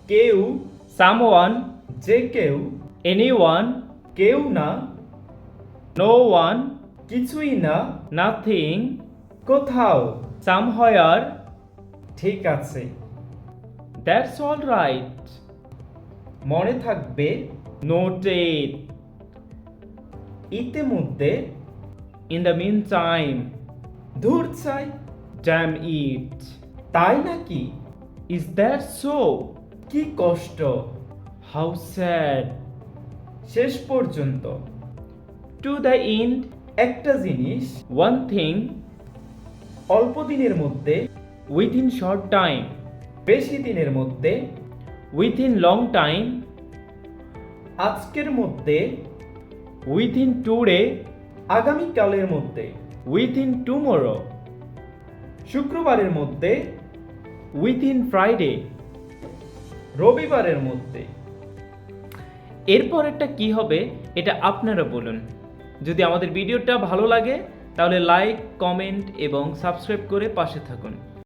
কেউ, someone, যে কেউ, anyone, কেউ না, no one, কিছুই না, nothing, কোথাও। somewhere. ঠিক আছে। That's all right. মনে থাকবে, Noted. ইতিমধ্যে, In the meantime, ধূর চাই। damn it. তাই নাকি? Is that so? কি কষ্ট। How sad. শেষ পর্যন্ত। To the end, একটা জিনিস one thing, অল্প দিনের মধ্যে, within short time, বেশি দিনের মধ্যে, within long time, আজকের মধ্যে, within today, আগামীকালের মধ্যে, within tomorrow, শুক্রবারের মধ্যে, within Friday. রবিবারের মধ্যে। এরপর একটা কি হবে এটা আপনারা বলুন। যদি আমাদের ভিডিওটা ভালো লাগে তাহলে লাইক, কমেন্ট এবং সাবস্ক্রাইব করে পাশে থাকুন।